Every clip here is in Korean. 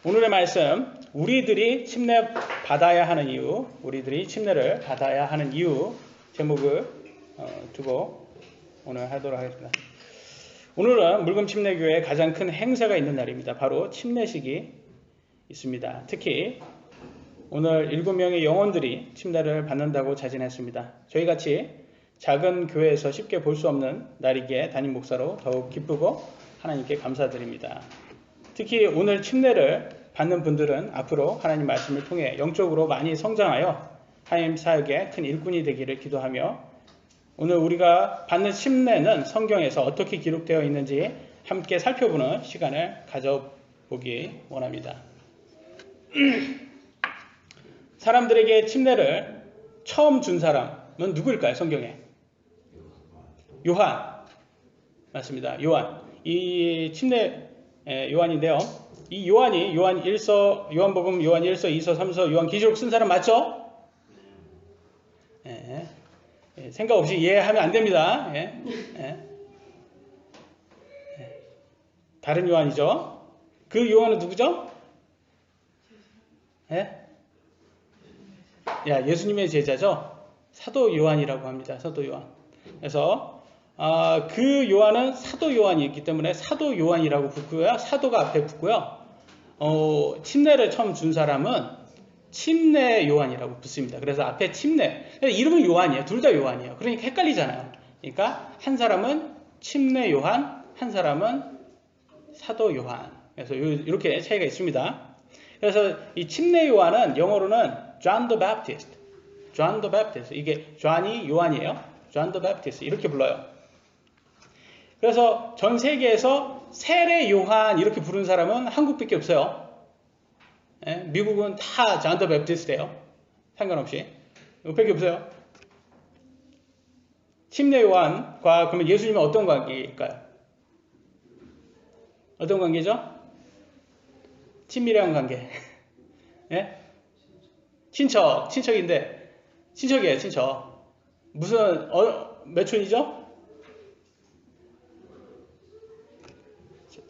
오늘의 말씀, 우리들이 침례 받아야 하는 이유, 우리들이 침례를 받아야 하는 이유 제목을 두고 오늘 하도록 하겠습니다. 오늘은 물금침례교회에 가장 큰 행사가 있는 날입니다. 바로 침례식이 있습니다. 특히 오늘 7명의 영혼들이 침례를 받는다고 자진했습니다. 저희같이 작은 교회에서 쉽게 볼 수 없는 날이기에 담임 목사로 더욱 기쁘고 하나님께 감사드립니다. 특히 오늘 침례를 받는 분들은 앞으로 하나님 말씀을 통해 영적으로 많이 성장하여 하나님 사역의 큰 일꾼이 되기를 기도하며 오늘 우리가 받는 침례는 성경에서 어떻게 기록되어 있는지 함께 살펴보는 시간을 가져보기 원합니다. 사람들에게 침례를 처음 준 사람은 누구일까요? 성경에? 요한. 맞습니다. 요한. 이 침례 요한인데요. 이 요한이 요한복음, 요한 1서, 2서, 3서, 요한 기록 쓴 사람 맞죠? 생각 없이 이해하면 안 됩니다. 다른 요한이죠. 그 요한은 누구죠? 예수님의 제자죠. 사도 요한이라고 합니다. 사도 요한. 그래서 그 요한은 사도 요한이기 때문에 사도 요한이라고 붙고요. 사도가 앞에 붙고요. 침례를 처음 준 사람은 침례 요한이라고 붙습니다. 그래서 앞에 침례. 이름은 요한이에요. 둘 다 요한이에요. 그러니까 헷갈리잖아요. 그러니까 한 사람은 침례 요한, 한 사람은 사도 요한. 그래서 이렇게 차이가 있습니다. 그래서 이 침례 요한은 영어로는 John the Baptist. John the Baptist. 이게 John이 요한이에요. John the Baptist. 이렇게 불러요. 그래서 전 세계에서 세례 요한 이렇게 부르는 사람은 한국밖에 없어요. 미국은 다 John the Baptist예요. 상관없이. 이거밖에 없어요. 침례 요한과 그러면 예수님은 어떤 관계일까요? 어떤 관계죠? 친밀한 관계. 친척인데 친척이에요. 친척. 무슨 몇 촌이죠?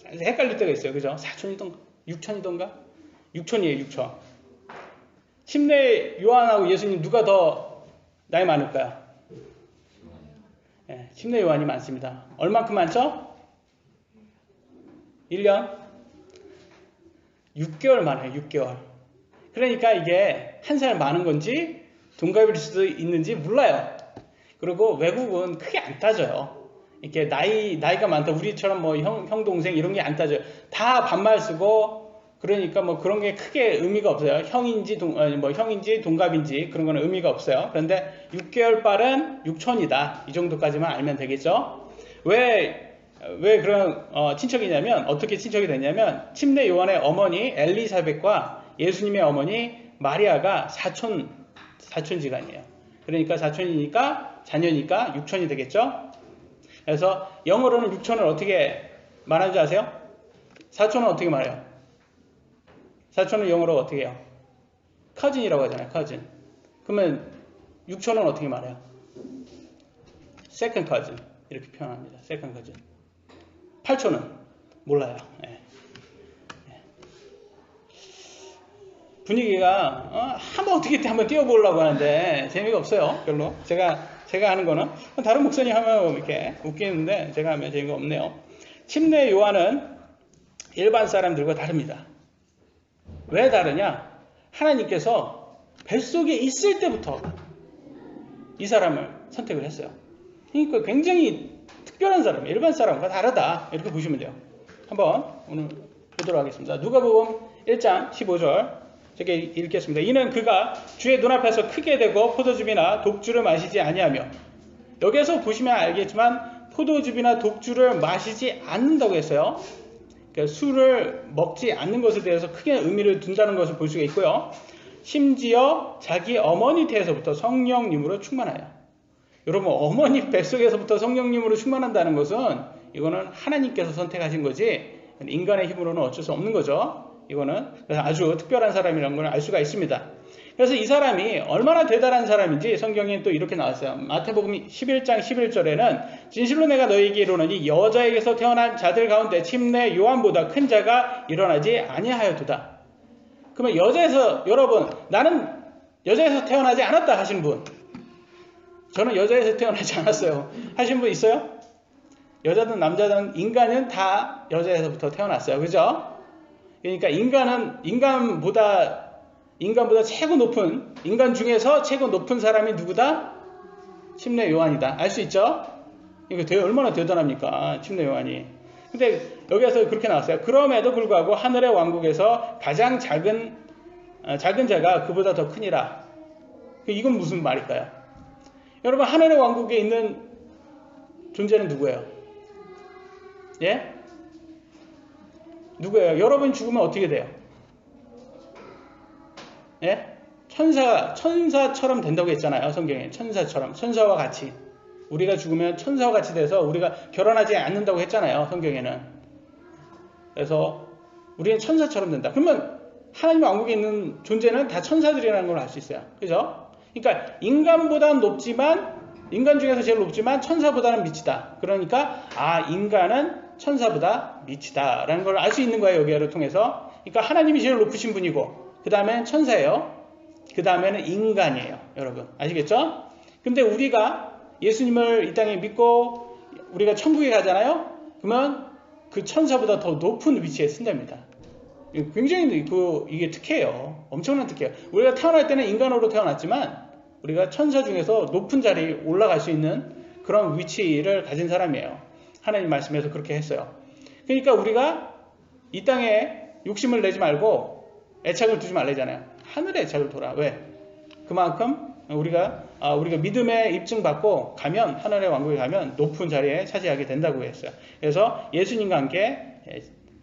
헷갈릴 때가 있어요. 그죠? 4촌이던가 6촌이던가 6촌이에요. 6촌. 침례 요한하고 예수님 누가 더 나이 많을까요? 침례 요한이 많습니다. 얼만큼 많죠? 1년 6개월 많아요. 6개월. 그러니까 이게 한 살 많은 건지 동갑일 수도 있는지 몰라요. 그리고 외국은 크게 안 따져요. 이렇게 나이가 많다. 우리처럼 뭐 형, 동생 이런 게 안 따져요. 다 반말 쓰고 그러니까 뭐 그런 게 크게 의미가 없어요. 형인지 동갑인지 그런 거는 의미가 없어요. 그런데 6개월 빨은 6촌이다. 이 정도까지만 알면 되겠죠. 왜 그런 친척이냐면 어떻게 친척이 됐냐면 침례 요한의 어머니 엘리사벳과 예수님의 어머니 마리아가 사촌지간이에요. 그러니까 사촌이니까 자녀니까 6촌이 되겠죠. 그래서 영어로는 6촌을 어떻게 말하는지 아세요? 사촌은 어떻게 말해요? 사촌은 영어로 어떻게 해요? cousin이라고 하잖아요. cousin. 그러면 6촌은 어떻게 말해요? second cousin 이렇게 표현합니다. second cousin. 8촌은 몰라요. 분위기가 한번 띄워보려고 하는데 재미가 없어요. 별로. 제가 하는 거는 다른 목사님 하면 이렇게 웃기는데 제가 하면 재미가 없네요. 침례 요한은 일반 사람들과 다릅니다. 왜 다르냐? 하나님께서 뱃속에 있을 때부터 이 사람을 선택을 했어요. 그러니까 굉장히 특별한 사람이에요. 일반 사람과 다르다. 이렇게 보시면 돼요. 한번 오늘 보도록 하겠습니다. 누가복음 1장 15절 저게 읽겠습니다. 이는 그가 주의 눈앞에서 크게 되고 포도즙이나 독주를 마시지 아니하며, 여기에서 보시면 알겠지만 포도즙이나 독주를 마시지 않는다고 했어요. 그러니까 술을 먹지 않는 것에 대해서 크게 의미를 둔다는 것을 볼 수가 있고요. 심지어 자기 어머니 태에서부터 성령님으로 충만하여. 여러분, 어머니 뱃속에서부터 성령님으로 충만한다는 것은 이거는 하나님께서 선택하신 거지 인간의 힘으로는 어쩔 수 없는 거죠. 이거는 아주 특별한 사람이라는 걸 알 수가 있습니다. 그래서 이 사람이 얼마나 대단한 사람인지 성경에 또 이렇게 나왔어요. 마태복음 11장 11절에는 진실로 내가 너희에게 이르노니 여자에게서 태어난 자들 가운데 침례 요한보다 큰 자가 일어나지 아니하였도다. 그러면 여자에서, 여러분, 나는 여자에서 태어나지 않았다 하시는 분, 저는 여자에서 태어나지 않았어요 하시는 분 있어요? 여자든 남자든 인간은 다 여자에서부터 태어났어요. 그죠? 그러니까 인간보다 최고 높은, 인간 중에서 최고 높은 사람이 누구다? 침례 요한이다. 알 수 있죠? 이거 얼마나 대단합니까? 침례 요한이. 근데 여기에서 그렇게 나왔어요. 그럼에도 불구하고 하늘의 왕국에서 가장 작은 자가 그보다 더 크니라. 이건 무슨 말일까요? 여러분, 하늘의 왕국에 있는 존재는 누구예요? 예? 누구예요? 여러분이 죽으면 어떻게 돼요? 예? 천사처럼 된다고 했잖아요. 성경에. 천사와 같이. 우리가 죽으면 천사와 같이 돼서 우리가 결혼하지 않는다고 했잖아요. 성경에는. 그래서 우리는 천사처럼 된다. 그러면 하나님 왕국에 있는 존재는 다 천사들이라는 걸 알 수 있어요. 그죠? 그러니까 인간 중에서 제일 높지만 천사보다는 미치다. 그러니까 인간은 천사보다 미치다 라는 걸 알 수 있는 거예요. 여기를 통해서. 그러니까 하나님이 제일 높으신 분이고, 그 다음에는 천사예요. 그 다음에는 인간이에요. 여러분 아시겠죠? 근데 우리가 예수님을 이 땅에 믿고 우리가 천국에 가잖아요. 그러면 그 천사보다 더 높은 위치에 쓴답니다. 굉장히 이게 특혜예요. 엄청난 특혜예요. 우리가 태어날 때는 인간으로 태어났지만 우리가 천사 중에서 높은 자리에 올라갈 수 있는 그런 위치를 가진 사람이에요. 하나님 말씀에서 그렇게 했어요. 그러니까 우리가 이 땅에 욕심을 내지 말고 애착을 두지 말래잖아요. 하늘에 애착을 둬라. 왜? 그만큼 우리가 믿음의 입증받고 가면, 하늘의 왕국에 가면 높은 자리에 차지하게 된다고 했어요. 그래서 예수님과 함께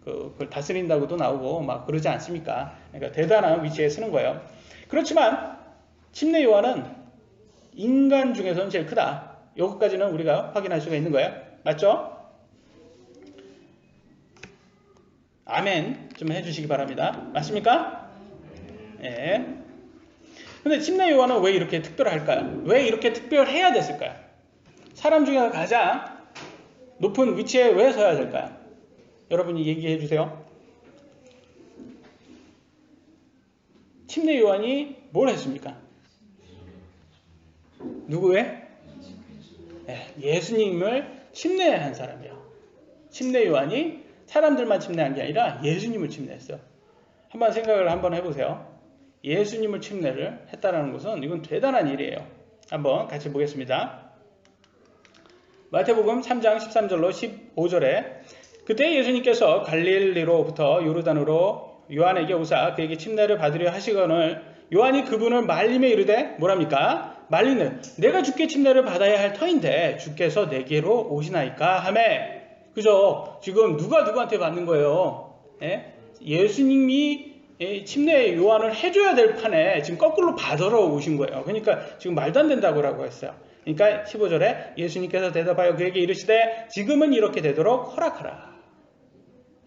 그걸 다스린다고도 나오고 막 그러지 않습니까? 그러니까 대단한 위치에 쓰는 거예요. 그렇지만 침례 요한은 인간 중에서는 제일 크다. 여기까지는 우리가 확인할 수가 있는 거예요. 맞죠? 아멘 좀 해주시기 바랍니다. 맞습니까? 예. 근데 침례 요한은 왜 이렇게 특별할까요? 왜 이렇게 특별해야 됐을까요? 사람 중에서 가장 높은 위치에 왜 서야 될까요? 여러분이 얘기해 주세요. 침례 요한이 뭘 했습니까? 누구의? 예수님을 침례한 사람이에요. 침례 요한이 사람들만 침례한 게 아니라 예수님을 침례했어요. 한번 생각을 한번 해보세요. 예수님을 침례를 했다는 것은 이건 대단한 일이에요. 한번 같이 보겠습니다. 마태복음 3장 13절로 15절에 그때 예수님께서 갈릴리로부터 요르단으로 요한에게 오사 그에게 침례를 받으려 하시거늘 요한이 그분을 말리며 이르되 뭐랍니까? 말리는 내가 주께 침례를 받아야 할 터인데 주께서 내게로 오시나이까 하매. 그죠? 지금 누가 누구한테 받는 거예요? 예수님이 침례 요한을 해줘야 될 판에 지금 거꾸로 받으러 오신 거예요. 그러니까 지금 말도 안 된다고 했어요. 그러니까 15절에 예수님께서 대답하여 그에게 이르시되 지금은 이렇게 되도록 허락하라.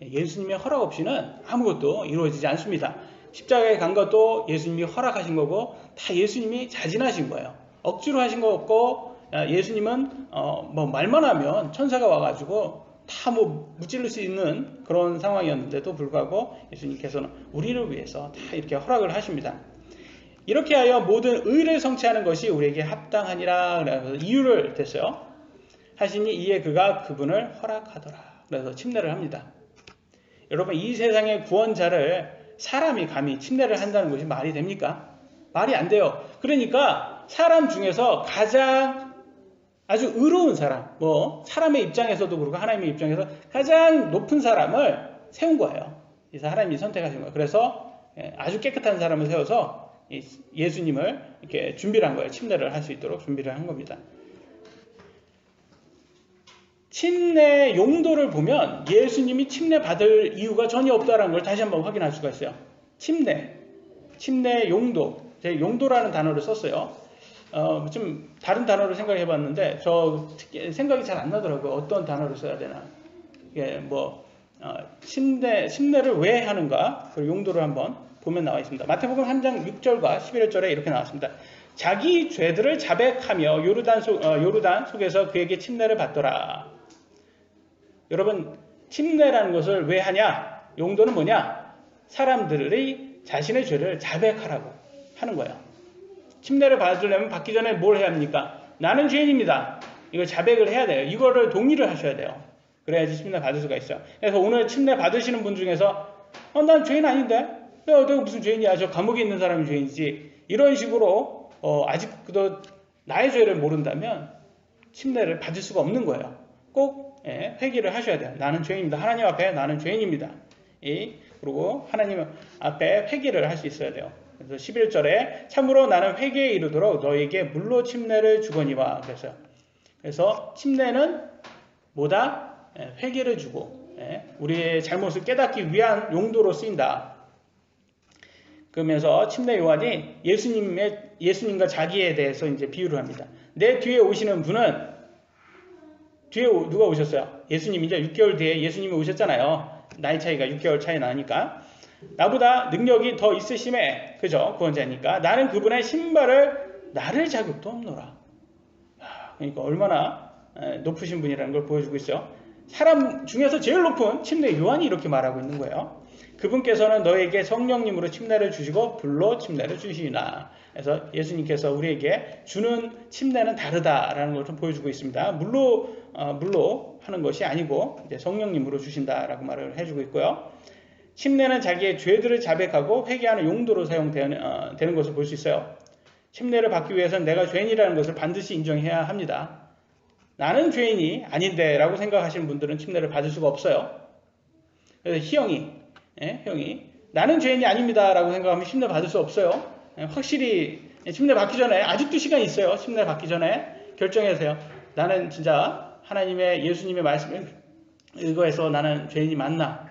예수님의 허락 없이는 아무것도 이루어지지 않습니다. 십자가에 간 것도 예수님이 허락하신 거고 다 예수님이 자진하신 거예요. 억지로 하신 거 없고 예수님은 뭐 말만 하면 천사가 와가지고 다 뭐 무찔릴 수 있는 그런 상황이었는데도 불구하고 예수님께서는 우리를 위해서 다 이렇게 허락을 하십니다. 이렇게 하여 모든 의를 성취하는 것이 우리에게 합당하니라. 그래서 이유를 댔어요. 하시니 이에 그가 그분을 허락하더라. 그래서 침례를 합니다. 여러분 이 세상의 구원자를 사람이 감히 침례를 한다는 것이 말이 됩니까? 말이 안 돼요. 그러니까 사람 중에서 가장 아주 의로운 사람, 사람의 입장에서도 그렇고 하나님의 입장에서 가장 높은 사람을 세운 거예요. 그래서 하나님이 선택하신 거예요. 그래서 아주 깨끗한 사람을 세워서 예수님을 이렇게 준비를 한 거예요. 침례를 할 수 있도록 준비를 한 겁니다. 침례 용도를 보면 예수님이 침례 받을 이유가 전혀 없다는 걸 다시 한번 확인할 수가 있어요. 침례 용도. 제가 용도라는 단어를 썼어요. 좀 다른 단어를 생각해 봤는데 생각이 잘 안 나더라고요. 어떤 단어를 써야 되나. 이게 침례를 왜 하는가 그 용도를 한번 보면 나와 있습니다. 마태복음 3장 6절과 11절에 이렇게 나왔습니다. 자기 죄들을 자백하며 요르단 속에서 그에게 침례를 받더라. 여러분 침례라는 것을 왜 하냐? 용도는 뭐냐? 사람들이 자신의 죄를 자백하라고 하는 거예요. 침례를 받으려면 받기 전에 뭘 해야 합니까? 나는 죄인입니다. 이걸 자백을 해야 돼요. 이거를 동의를 하셔야 돼요. 그래야지 침례 받을 수가 있어요. 그래서 오늘 침례 받으시는 분 중에서 난 죄인 아닌데? 내가 무슨 죄인이야? 저 감옥에 있는 사람이 죄인이지. 이런 식으로 아직도 나의 죄를 모른다면 침례를 받을 수가 없는 거예요. 꼭 회개를 하셔야 돼요. 나는 죄인입니다. 하나님 앞에 나는 죄인입니다. 그리고 하나님 앞에 회개를 할 수 있어야 돼요. 그래서 11절에 참으로 나는 회개에 이르도록 너에게 물로 침례를 주거니와 그랬어요. 그래서 침례는 뭐다? 회개를 주고 우리의 잘못을 깨닫기 위한 용도로 쓰인다. 그러면서 침례 요한이 예수님과 자기에 대해서 이제 비유를 합니다. 내 뒤에 오시는 분은 뒤에 누가 오셨어요? 예수님이 이제 6개월 뒤에 예수님이 오셨잖아요. 나이 차이가 6개월 차이 나니까. 나보다 능력이 더 있으심에, 그죠? 구원자니까. 나는 그분의 신발을 나를 자격도 없노라. 그러니까 얼마나 높으신 분이라는 걸 보여주고 있어요. 사람 중에서 제일 높은 침례 요한이 이렇게 말하고 있는 거예요. 그분께서는 너에게 성령님으로 침례를 주시고 불로 침례를 주시나. 그래서 예수님께서 우리에게 주는 침례는 다르다라는 걸 좀 보여주고 있습니다. 물로 하는 것이 아니고 이제 성령님으로 주신다라고 말을 해주고 있고요. 침례는 자기의 죄들을 자백하고 회개하는 용도로 사용되는 것을 볼 수 있어요. 침례를 받기 위해서는 내가 죄인이라는 것을 반드시 인정해야 합니다. 나는 죄인이 아닌데 라고 생각하시는 분들은 침례를 받을 수가 없어요. 그래서 형이 나는 죄인이 아닙니다 라고 생각하면 침례 받을 수 없어요. 확실히 침례 받기 전에 아직도 시간이 있어요. 침례 받기 전에 결정하세요. 나는 진짜 하나님의 예수님의 말씀을 읽어서 나는 죄인이 맞나?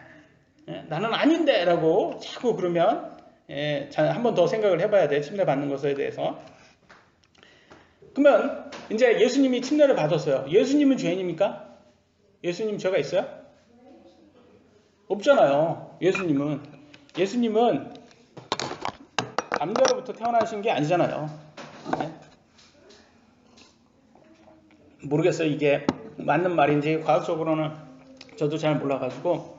나는 아닌데 라고 자꾸 그러면 한 번 더 생각을 해봐야 돼. 침례 받는 것에 대해서. 그러면 이제 예수님이 침례를 받았어요. 예수님은 죄인입니까? 예수님 죄가 있어요? 없잖아요. 예수님은 남자로부터 태어나신 게 아니잖아요. 모르겠어요. 이게 맞는 말인지 과학적으로는 저도 잘 몰라가지고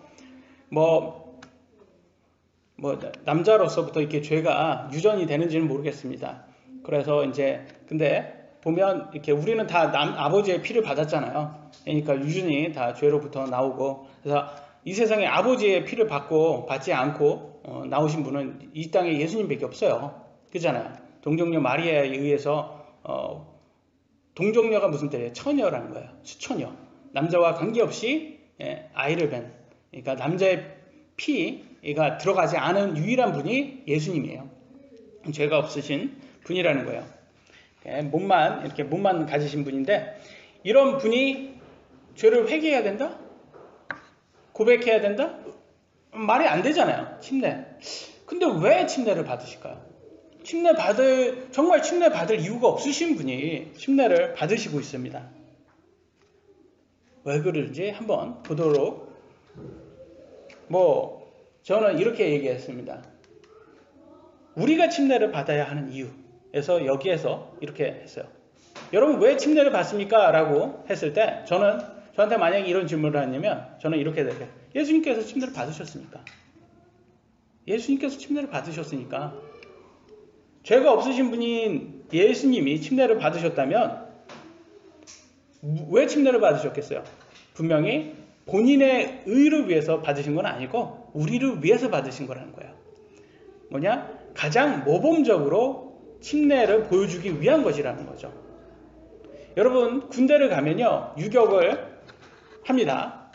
남자로서부터 이렇게 죄가 유전이 되는지는 모르겠습니다. 그래서 이제 근데 보면 이렇게 우리는 다 아버지의 피를 받았잖아요. 그러니까 유전이 다 죄로부터 나오고 그래서 이 세상에 아버지의 피를 받지 않고 나오신 분은 이 땅에 예수님밖에 없어요. 그잖아요. 동정녀 마리아에 의해서 동정녀가 무슨 뜻이에요? 처녀라는 거예요. 수처녀. 남자와 관계없이 아이를 뵌. 그러니까 남자의 피가 들어가지 않은 유일한 분이 예수님이에요. 죄가 없으신 분이라는 거예요. 몸만 가지신 분인데 이런 분이 죄를 회개해야 된다? 고백해야 된다? 말이 안 되잖아요. 침례. 근데 왜 침례를 받으실까요? 정말 침례 받을 이유가 없으신 분이 침례를 받으시고 있습니다. 왜 그런지 한번 보도록. 저는 이렇게 얘기했습니다. 우리가 침례를 받아야 하는 이유에서 여기에서 이렇게 했어요. 여러분 왜 침례를 받습니까? 라고 했을 때 저한테 만약에 이런 질문을 하냐면 저는 이렇게 대답해요. 예수님께서 침례를 받으셨으니까. 예수님께서 침례를 받으셨으니까. 죄가 없으신 분인 예수님이 침례를 받으셨다면 왜 침례를 받으셨겠어요? 분명히 본인의 의를 위해서 받으신 건 아니고 우리를 위해서 받으신 거라는 거예요. 가장 모범적으로 침례를 보여주기 위한 것이라는 거죠. 여러분 군대를 가면요 유격을 합니다.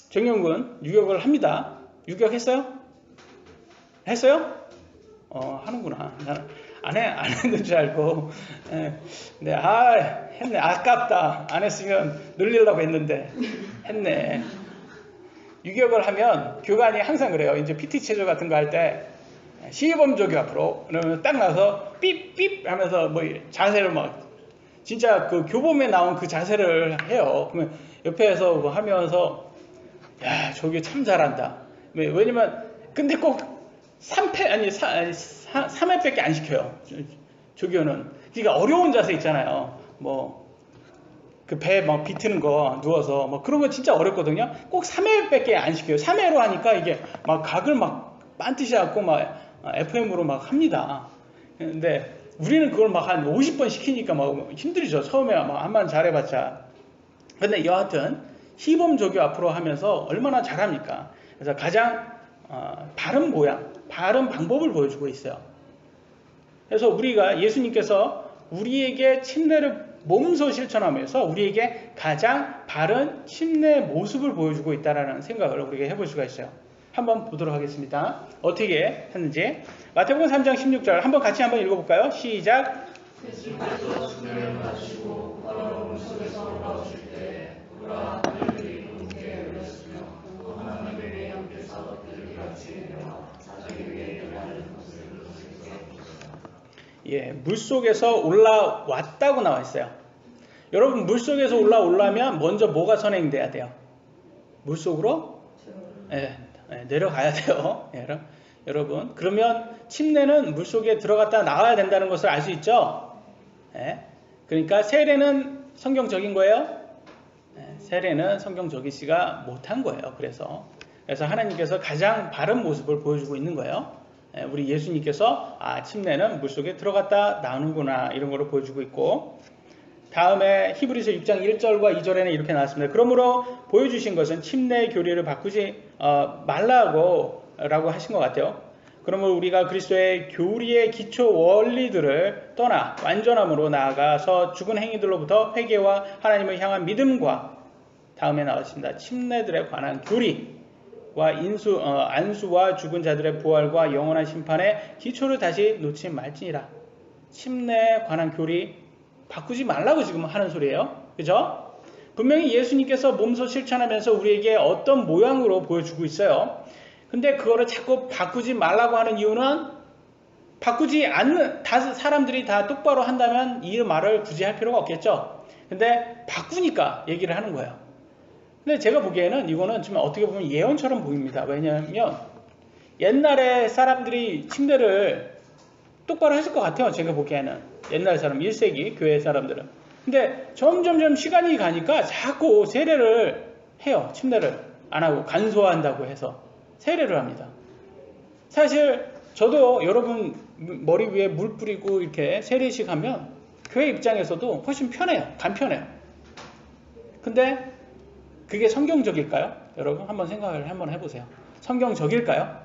정영군 유격을 합니다. 유격했어요? 했어요? 하는구나. 나는 안 했는 줄 알고. 네, 했네. 아깝다. 안 했으면 늘리려고 했는데 했네. 유격을 하면 교관이 항상 그래요. 이제 PT 체조 같은 거 할 때 시범 조교 앞으로 그러면 딱 나서 삐삐 하면서 자세를 진짜 그 교범에 나온 그 자세를 해요. 그러면 옆에서 하면서 야 조교 참 잘한다. 왜냐면 근데 꼭 3회밖에 안 시켜요. 조교는. 그러니까 어려운 자세 있잖아요. 그 배 비트는 거 누워서 그런 거 진짜 어렵거든요. 꼭 3회밖에 안 시켜요. 3회로 하니까 이게 각을 반드시 갖고 막 FM으로 막 합니다. 근데 우리는 그걸 막 한 50번 시키니까 막 힘들죠. 처음에 막 한 번 잘해봤자. 근데 여하튼 시범조교 앞으로 하면서 얼마나 잘합니까? 그래서 가장 바른 모양, 바른 방법을 보여주고 있어요. 그래서 우리가 예수님께서 우리에게 침례를 몸소 실천하면서 우리에게 가장 바른 침례 모습을 보여주고 있다는 생각을 우리가 해볼 수가 있어요. 한번 보도록 하겠습니다. 어떻게 했는지. 마태복음 3장 16절 한번 같이 한번 읽어볼까요? 시작. 예수께서 침례를 마시고 바로 물속에서 올라오실 때 보라 하늘이 굳게 열렸으며 또 하나님의 영께서 들이 같이 내려 자기 위에 일하는 것을 예, 물속에서 올라왔다고 나와 있어요. 여러분 물속에서 올라오려면 먼저 뭐가 선행돼야 돼요? 물속으로 내려가야 돼요. 여러분 그러면 침례는 물속에 들어갔다 나와야 된다는 것을 알 수 있죠? 그러니까 세례는 성경적인 거예요? 세례는 성경적이지가 못한 거예요. 그래서 하나님께서 가장 바른 모습을 보여주고 있는 거예요. 우리 예수님께서 침례는 물속에 들어갔다 나오는구나 이런 거를 보여주고 있고, 다음에 히브리서 6장 1절과 2절에는 이렇게 나왔습니다. 그러므로 보여주신 것은 침례의 교리를 바꾸지 말라고 하신 것 같아요. 그러므로 우리가 그리스도의 교리의 기초 원리들을 떠나 완전함으로 나아가서 죽은 행위들로부터 회개와 하나님을 향한 믿음과, 다음에 나왔습니다. 침례들에 관한 교리와 안수와 죽은 자들의 부활과 영원한 심판의 기초를 다시 놓지 말지니라. 침례에 관한 교리 바꾸지 말라고 지금 하는 소리예요. 그죠? 분명히 예수님께서 몸소 실천하면서 우리에게 어떤 모양으로 보여주고 있어요. 근데 그거를 자꾸 바꾸지 말라고 하는 이유는, 바꾸지 않는 사람들이 다 똑바로 한다면 이 말을 굳이 할 필요가 없겠죠. 근데 바꾸니까 얘기를 하는 거예요. 근데 제가 보기에는 이거는 좀 어떻게 보면 예언처럼 보입니다. 왜냐하면 옛날에 사람들이 침례를 똑바로 했을 것 같아요. 제가 보기에는 옛날 사람, 1세기 교회 사람들은. 근데 점점점 시간이 가니까 자꾸 세례를 해요. 침례를 안 하고 간소화한다고 해서 세례를 합니다. 사실 저도 여러분 머리 위에 물 뿌리고 이렇게 세례식 하면 교회 입장에서도 훨씬 편해요. 간편해요. 근데 그게 성경적일까요? 여러분 한번 생각을 한번 해보세요. 성경적일까요?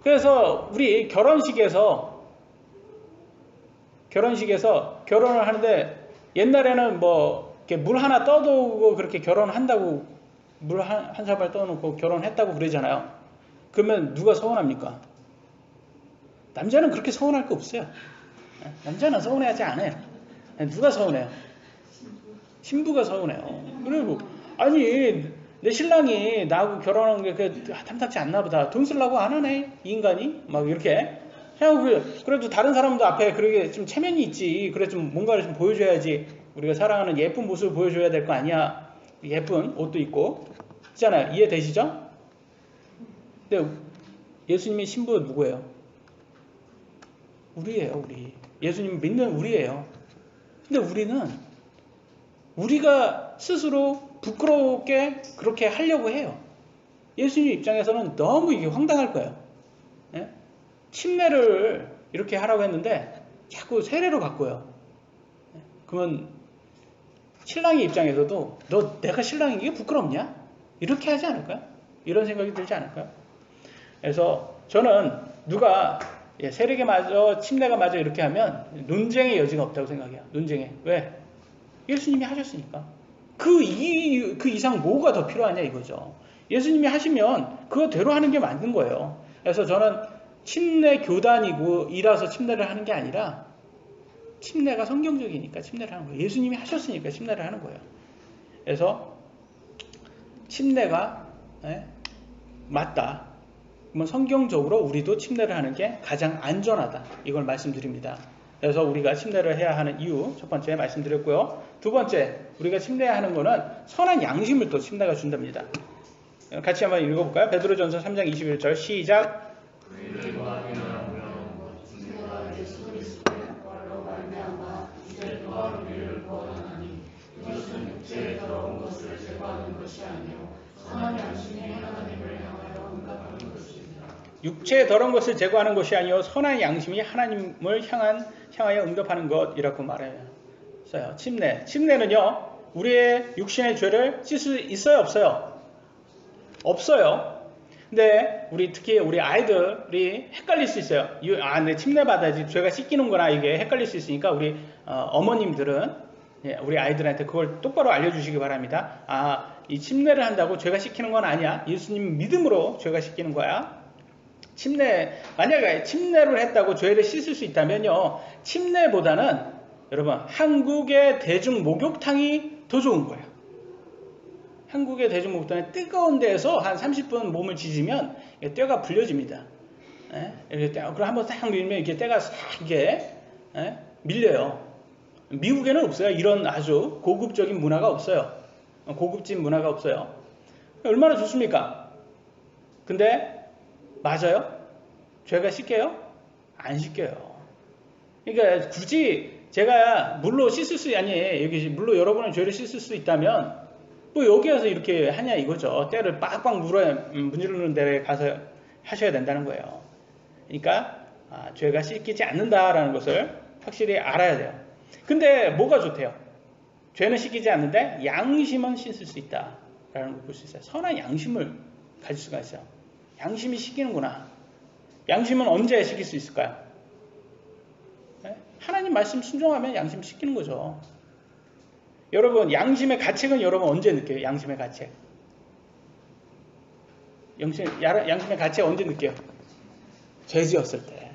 그래서 우리 결혼식에서 결혼을 하는데, 옛날에는 뭐 이렇게 물 하나 떠두고 그렇게 결혼한다고, 물 한 사발 떠놓고 결혼했다고 그러잖아요. 그러면 누가 서운합니까? 남자는 그렇게 서운할 거 없어요. 남자는 서운해하지 않아요. 누가 서운해요? 신부가 서운해요. 그리고 아니 내 신랑이 나하고 결혼한 게 탐탁지 않나 보다. 돈 쓰려고 안 하네 이 인간이, 막 이렇게. 그래도 다른 사람도 앞에 그렇게 좀 체면이 있지. 그래 좀 뭔가를 좀 보여줘야지. 우리가 사랑하는 예쁜 모습을 보여줘야 될 거 아니야. 예쁜 옷도 입고 있잖아요. 이해되시죠? 근데 예수님의 신부 누구예요? 우리예요. 우리. 예수님 믿는 우리예요. 근데 우리는 우리가 스스로 부끄럽게 그렇게 하려고 해요. 예수님 입장에서는 너무 이게 황당할 거예요. 침례를 이렇게 하라고 했는데 자꾸 세례로 바꿔요. 그러면 신랑의 입장에서도 너 내가 신랑인 게 부끄럽냐? 이렇게 하지 않을까요? 이런 생각이 들지 않을까요? 그래서 저는 누가 세례가 맞아 침례가 맞아 이렇게 하면 논쟁의 여지가 없다고 생각해요. 논쟁에. 왜? 예수님이 하셨으니까. 그 이상 뭐가 더 필요하냐 이거죠. 예수님이 하시면 그거대로 하는 게 맞는 거예요. 그래서 저는 침례 교단이고 이라서 침례를 하는 게 아니라 침례가 성경적이니까 침례를 하는 거예요. 예수님이 하셨으니까 침례를 하는 거예요. 그래서 침례가 맞다. 그러면 성경적으로 우리도 침례를 하는 게 가장 안전하다. 이걸 말씀드립니다. 그래서 우리가 침례를 해야 하는 이유 첫 번째 말씀드렸고요. 두 번째, 우리가 침례하는 거는 선한 양심을 또 침례가 준답니다. 같이 한번 읽어볼까요? 베드로전서 3장 21절 시작. 육체의 더러운 것을 제거하는 것이 아니요 선한 양심이 하나님을 향하여 응답하는 것이라고 말했어요. 침례는요 우리의 육신의 죄를 씻을 수 있어요, 없어요? 없어요. 근데 특히 우리 아이들이 헷갈릴 수 있어요. 내 침례 받아야지 죄가 씻기는구나, 이게 헷갈릴 수 있으니까 우리 어머님들은 우리 아이들한테 그걸 똑바로 알려주시기 바랍니다. 이 침례를 한다고 죄가 씻기는 건 아니야. 예수님 믿음으로 죄가 씻기는 거야. 만약에 침례를 했다고 죄를 씻을 수 있다면요, 침례보다는 여러분 한국의 대중 목욕탕이 더 좋은 거예요. 한국의 대중 목욕탕은 뜨거운 데에서 한 30분 몸을 지지면 때가 불려집니다. 이렇게 그럼 한번 딱 밀면 이렇게 때가 싹 이게 밀려요. 미국에는 없어요. 이런 아주 고급적인 문화가 없어요. 고급진 문화가 없어요. 얼마나 좋습니까? 근데 맞아요? 죄가 씻겨요? 안 씻겨요. 그러니까 굳이 제가 물로 씻을 수 여기 물로 여러분의 죄를 씻을 수 있다면 뭐 여기 와서 이렇게 하냐 이거죠. 때를 빡빡 문지르는 데에 가서 하셔야 된다는 거예요. 그러니까 죄가 씻기지 않는다라는 것을 확실히 알아야 돼요. 근데 뭐가 좋대요? 죄는 씻기지 않는데 양심은 씻을 수 있다라는 걸 볼 수 있어요. 선한 양심을 가질 수가 있어요. 양심이 씻기는구나. 양심은 언제 씻길 수 있을까요? 하나님 말씀 순종하면 양심 씻기는 거죠. 여러분 양심의 가책은 여러분 언제 느껴요? 양심의 가책. 양심의 가책 언제 느껴요? 죄 지었을 때.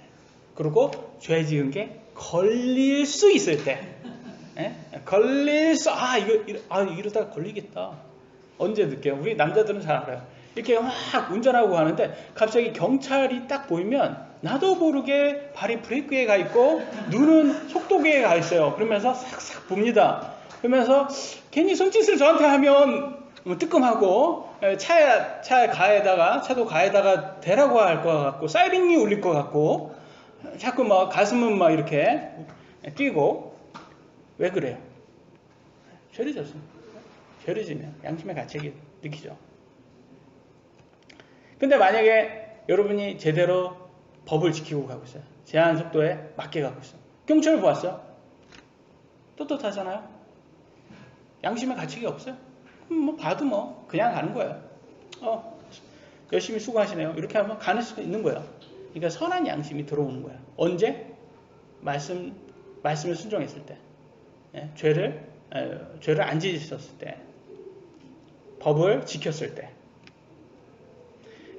그리고 죄 지은 게 걸릴 수 있을 때. 이러다가 걸리겠다. 언제 느껴요? 우리 남자들은 잘 알아요. 이렇게 막 운전하고 가는데 갑자기 경찰이 딱 보이면 나도 모르게 발이 브레이크에 가 있고 눈은 속도계에 가 있어요. 그러면서 싹싹 봅니다. 그러면서 괜히 손짓을 저한테 하면 뜨끔하고 차도 가에다가 대라고 할 것 같고 사이렌이 울릴 것 같고 자꾸 막 가슴은 막 이렇게 뛰고. 왜 그래요? 죄를 졌습니다. 죄를 지면 양심의 가책이 느끼죠. 근데 만약에 여러분이 제대로 법을 지키고 가고 있어요. 제한 속도에 맞게 가고 있어요. 경찰을 보았어요. 떳떳하잖아요. 양심의 가책이 없어요. 그럼 봐도 그냥 가는 거예요. 열심히 수고하시네요. 이렇게 하면 가는 수가 있는 거예요. 그러니까 선한 양심이 들어오는 거예요. 언제? 말씀을 순종했을 때. 죄를 안 지으셨을 때. 법을 지켰을 때.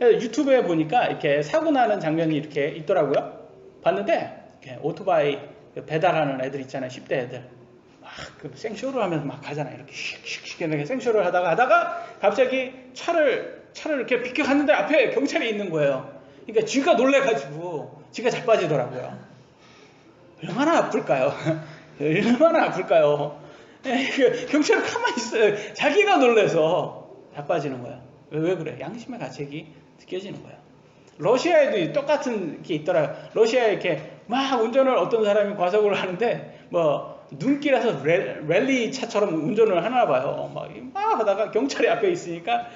유튜브에 보니까 이렇게 사고 나는 장면이 이렇게 있더라고요. 봤는데 이렇게 오토바이 배달하는 애들 있잖아요. 10대 애들. 막 생쇼를 하면서 막 가잖아요. 이렇게 슉슉슉 이렇게 생쇼를 하다가 갑자기 차를 이렇게 비켜갔는데 앞에 경찰이 있는 거예요. 그러니까 쥐가 놀래가지고 쥐가 자빠지더라고요. 얼마나 아플까요? 얼마나 아플까요? 경찰은 가만히 있어요. 자기가 놀래서 자빠지는 거예요. 왜 그래? 양심의 가책이 느껴지는 거예요. 러시아에도 똑같은 게 있더라고요. 러시아에 이렇게 막 운전을 어떤 사람이 과속을 하는데 눈길에서 랠리 차처럼 운전을 하나 봐요. 막 하다가 경찰이 앞에 있으니까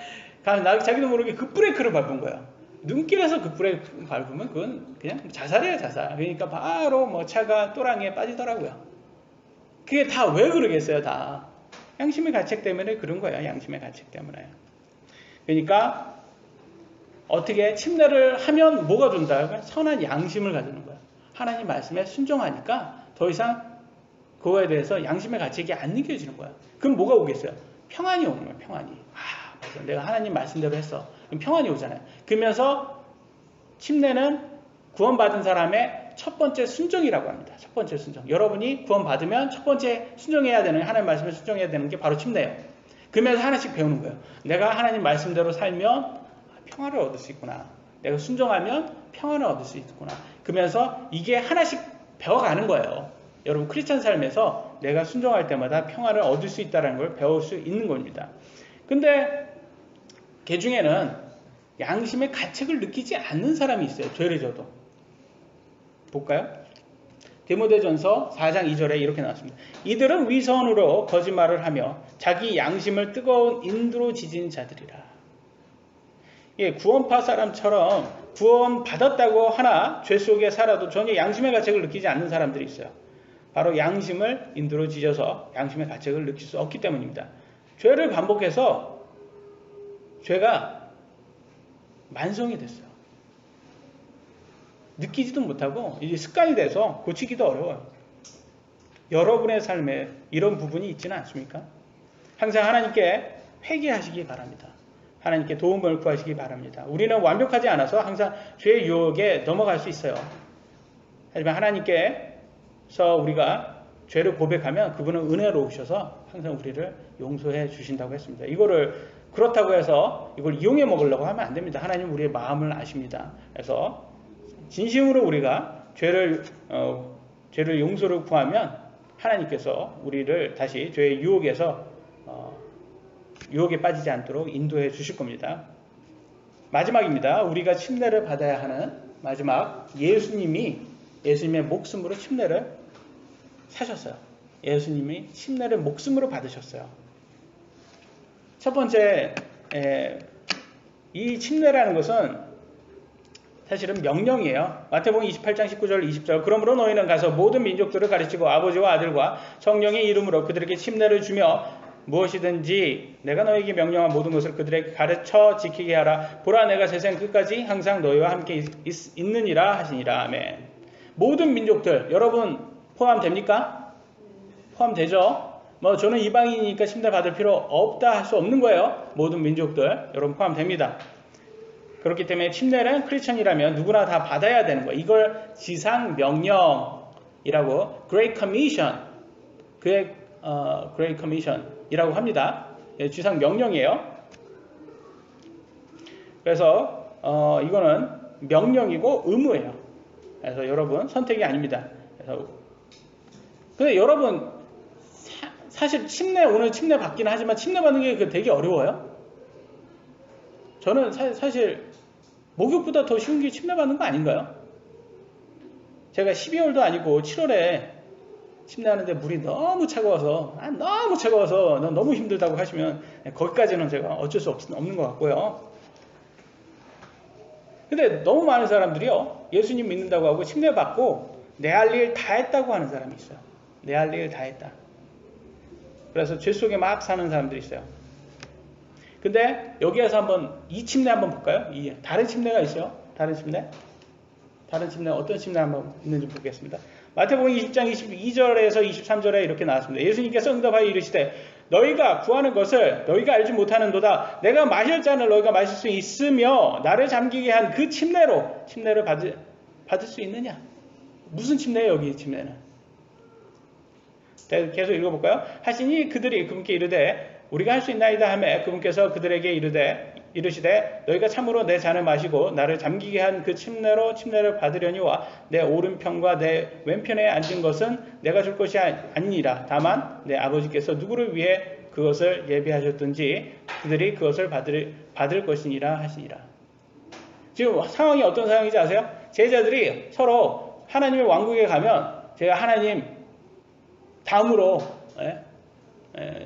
자기도 모르게 급브레이크를 밟은 거예요. 눈길에서 급브레이크 밟으면 그건 그냥 자살이에요, 자살. 그러니까 바로 차가 또랑이에 빠지더라고요. 그게 다 왜 그러겠어요, 다. 양심의 가책 때문에 그런 거예요, 양심의 가책 때문에. 그러니까 어떻게 침례를 하면 뭐가 준다? 선한 양심을 가지는 거예요. 하나님 말씀에 순종하니까 더 이상 그거에 대해서 양심의 가책이 안 느껴지는 거예요. 그럼 뭐가 오겠어요? 평안이 오는 거예요. 평안이. 맞아. 내가 하나님 말씀대로 했어. 그럼 평안이 오잖아요. 그러면서 침례는 구원받은 사람의 첫 번째 순종이라고 합니다. 첫 번째 순종. 여러분이 구원받으면 첫 번째 순종해야 되는, 하나님 말씀에 순종해야 되는 게 바로 침례예요. 그러면서 하나씩 배우는 거예요. 내가 하나님 말씀대로 살면 평화를 얻을 수 있구나. 내가 순종하면 평화를 얻을 수 있구나. 그러면서 이게 하나씩 배워가는 거예요. 여러분 크리스찬 삶에서 내가 순종할 때마다 평화를 얻을 수 있다는 걸 배울 수 있는 겁니다. 근데 그 중에는 양심의 가책을 느끼지 않는 사람이 있어요. 죄를 져도. 볼까요? 디모데전서 4장 2절에 이렇게 나왔습니다. 이들은 위선으로 거짓말을 하며 자기 양심을 뜨거운 인두로 지진 자들이라. 구원파 사람처럼 구원 받았다고 하나 죄 속에 살아도 전혀 양심의 가책을 느끼지 않는 사람들이 있어요. 바로 양심을 인두로 지져서 양심의 가책을 느낄 수 없기 때문입니다. 죄를 반복해서 죄가 만성이 됐어요. 느끼지도 못하고 이제 습관이 돼서 고치기도 어려워요. 여러분의 삶에 이런 부분이 있지는 않습니까? 항상 하나님께 회개하시기 바랍니다. 하나님께 도움을 구하시기 바랍니다. 우리는 완벽하지 않아서 항상 죄의 유혹에 넘어갈 수 있어요. 하지만 하나님께서 우리가 죄를 고백하면 그분은 은혜로우셔서 항상 우리를 용서해 주신다고 했습니다. 이거를 그렇다고 해서 이걸 이용해 먹으려고 하면 안 됩니다. 하나님 우리의 마음을 아십니다. 그래서 진심으로 우리가 죄를 용서를 구하면 하나님께서 우리를 다시 죄의 유혹에서 유혹에 빠지지 않도록 인도해 주실 겁니다. 마지막입니다. 우리가 침례를 받아야 하는 마지막, 예수님의 목숨으로 침례를 사셨어요. 예수님이 침례를 목숨으로 받으셨어요. 첫 번째, 이 침례라는 것은 사실은 명령이에요. 마태복음 28장 19절 20절 그러므로 너희는 가서 모든 민족들을 가르치고 아버지와 아들과 성령의 이름으로 그들에게 침례를 주며 무엇이든지 내가 너희에게 명령한 모든 것을 그들에게 가르쳐 지키게 하라. 보라 내가 세상 끝까지 항상 너희와 함께 있느니라 하시니라. 아멘. 모든 민족들 여러분 포함됩니까? 포함되죠? 저는 이방인이니까 침례 받을 필요 없다 할 수 없는 거예요. 모든 민족들 여러분 포함됩니다. 그렇기 때문에 침례는 크리스천이라면 누구나 다 받아야 되는 거예요. 이걸 지상 명령이라고 Great Commission, Great Commission이라고 합니다. 지상 명령이에요. 그래서 이거는 명령이고 의무예요. 그래서 여러분 선택이 아닙니다. 근데 여러분 사실 오늘 침례 받긴 하지만 침례 받는 게 되게 어려워요. 저는 사실 목욕보다 더 쉬운 게 침례 받는 거 아닌가요? 제가 12월도 아니고 7월에 침례하는데 물이 너무 차가워서 너무 힘들다고 하시면 거기까지는 제가 어쩔 수 없는 것 같고요. 근데 너무 많은 사람들이요, 예수님 믿는다고 하고 침례 받고 내 할 일 다 했다고 하는 사람이 있어요. 내 할 일 다 했다. 그래서 죄 속에 막 사는 사람들이 있어요. 근데 여기에서 한번 이 침례 한번 볼까요? 다른 침례가 있어요. 다른 침례 어떤 침례 한번 있는지 보겠습니다. 마태복음 20장 22절에서 23절에 이렇게 나왔습니다. 예수님께서 응답하여 이르시되 너희가 구하는 것을 너희가 알지 못하는도다. 내가 마실 잔을 너희가 마실 수 있으며 나를 잠기게 한 그 침례를 받을 수 있느냐? 무슨 침례예요? 여기 침례는 계속 읽어볼까요? 하시니 그들이 그분께 이르되 우리가 할 수 있나이다 하매 그분께서 그들에게 이르시되 너희가 참으로 내 잔을 마시고 나를 잠기게 한 그 침례를 받으려니와 내 오른편과 내 왼편에 앉은 것은 내가 줄 것이 아니니라. 다만 내 아버지께서 누구를 위해 그것을 예비하셨든지 그들이 그것을 받을 것이니라 하시니라. 지금 상황이 어떤 상황인지 아세요? 제자들이 서로 하나님의 왕국에 가면 제가 하나님 다음으로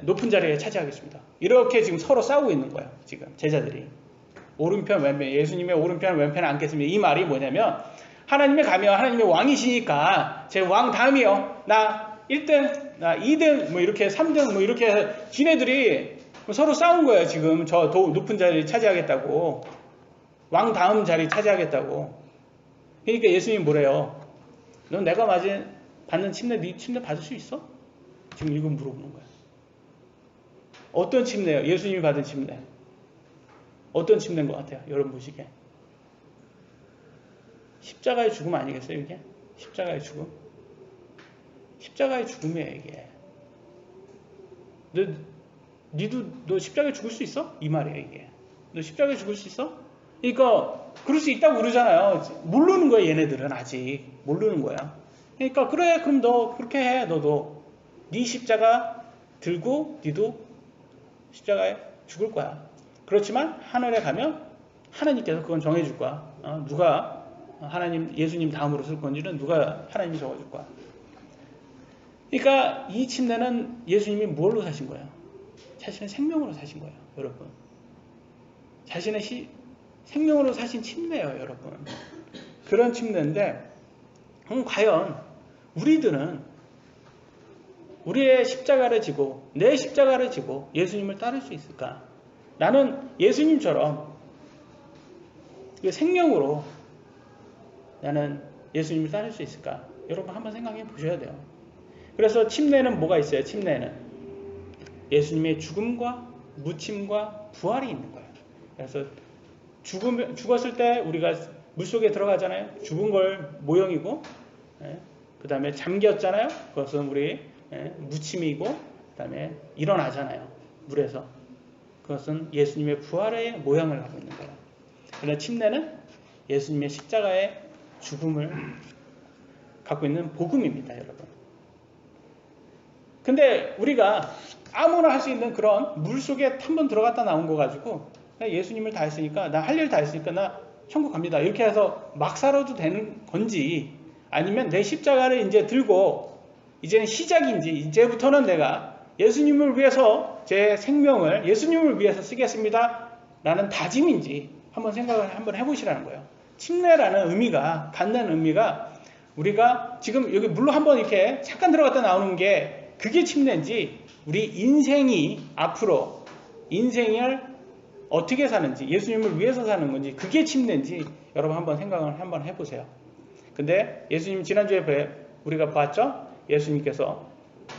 높은 자리에 차지하겠습니다. 이렇게 지금 서로 싸우고 있는 거예요. 지금 제자들이 오른편 왼편, 예수님의 오른편 왼편에 앉겠습니다. 이 말이 뭐냐면 하나님에 가면 하나님의 왕이시니까 제 왕 다음이요. 나 1등, 나 2등, 뭐 이렇게 3등, 뭐 이렇게 해서 지네들이 서로 싸운 거예요. 지금 저 높은 자리 차지하겠다고, 왕 다음 자리 차지하겠다고. 그러니까 예수님이 뭐래요? 넌 내가 받는 침례, 네 침례 받을 수 있어? 지금 이거 물어보는 거예요. 어떤 침례예요? 예수님이 받은 침례. 어떤 침례인 것 같아요? 여러분 보시기에. 십자가의 죽음 아니겠어요, 이게? 십자가의 죽음. 십자가의 죽음이에요, 이게. 너 십자가에 죽을 수 있어? 이 말이에요, 이게. 너 십자가에 죽을 수 있어? 그러니까 그럴 수 있다고 그러잖아요. 모르는 거야, 얘네들은 아직. 모르는 거야. 그러니까 그래, 그럼 너 그렇게 해, 너도. 네 십자가 들고 니도 십자가에 죽을 거야. 그렇지만 하늘에 가면 하나님께서 그건 정해줄 거야. 누가 예수님 다음으로 쓸 건지는 누가 하나님이 적어줄 거야. 그러니까 이 침례는 예수님이 뭘로 사신 거예요? 자신의 생명으로 사신 거예요, 여러분. 자신의 생명으로 사신 침례예요, 여러분. 그런 침례인데 과연 우리들은 우리의 십자가를 지고 내 십자가를 지고 예수님을 따를 수 있을까? 나는 예수님처럼 생명으로 나는 예수님을 따를 수 있을까? 여러분 한번 생각해 보셔야 돼요. 그래서 침례는 뭐가 있어요? 침례는 예수님의 죽음과 무침과 부활이 있는 거예요. 그래서 죽었을 때 우리가 물속에 들어가잖아요. 죽은 걸 모형이고, 그 다음에 잠겼잖아요. 그것은 우리 무침이고, 그 다음에 일어나잖아요. 물에서. 그것은 예수님의 부활의 모양을 하고 있는 거예요. 그러나 침례는 예수님의 십자가의 죽음을 갖고 있는 복음입니다, 여러분. 근데 우리가 아무나 할 수 있는 그런 물속에 한번 들어갔다 나온 거 가지고 예수님을 다 했으니까 나 할 일 다 했으니까 나 천국 갑니다. 이렇게 해서 막 살아도 되는 건지, 아니면 내 십자가를 이제 들고 이제는 시작인지, 이제부터는 내가 예수님을 위해서 제 생명을 예수님을 위해서 쓰겠습니다 라는 다짐인지 한번 생각을 한번 해보시라는 거예요. 침례라는 의미가, 갖는 의미가 우리가 지금 여기 물로 한번 이렇게 잠깐 들어갔다 나오는 게 그게 침례인지, 우리 인생이 앞으로 인생을 어떻게 사는지, 예수님을 위해서 사는 건지, 그게 침례인지 여러분 한번 생각을 한번 해보세요. 근데 예수님 지난주에 우리가 봤죠? 예수님께서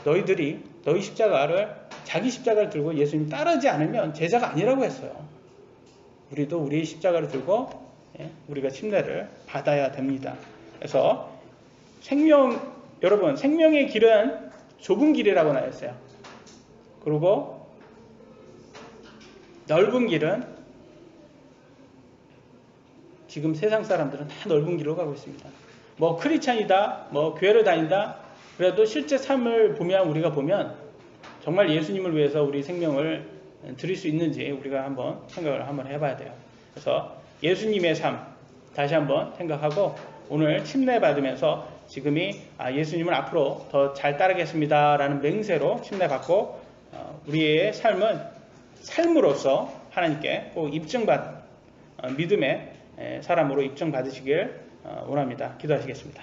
너희 십자가를, 자기 십자가를 들고 예수님 따르지 않으면 제자가 아니라고 했어요. 우리도 우리의 십자가를 들고 우리가 침례를 받아야 됩니다. 그래서 여러분 생명의 길은 좁은 길이라고 나왔어요. 그리고 넓은 길은, 지금 세상 사람들은 다 넓은 길로 가고 있습니다. 뭐 크리스찬이다, 뭐 교회를 다닌다, 그래도 실제 삶을 우리가 보면 정말 예수님을 위해서 우리 생명을 드릴 수 있는지 우리가 한번 생각을 한번 해봐야 돼요. 그래서 예수님의 삶 다시 한번 생각하고, 오늘 침례 받으면서 지금이 예수님을 앞으로 더 잘 따르겠습니다 라는 맹세로 침례 받고 우리의 삶으로서 하나님께 꼭 믿음의 사람으로 입증받으시길 원합니다. 기도하시겠습니다.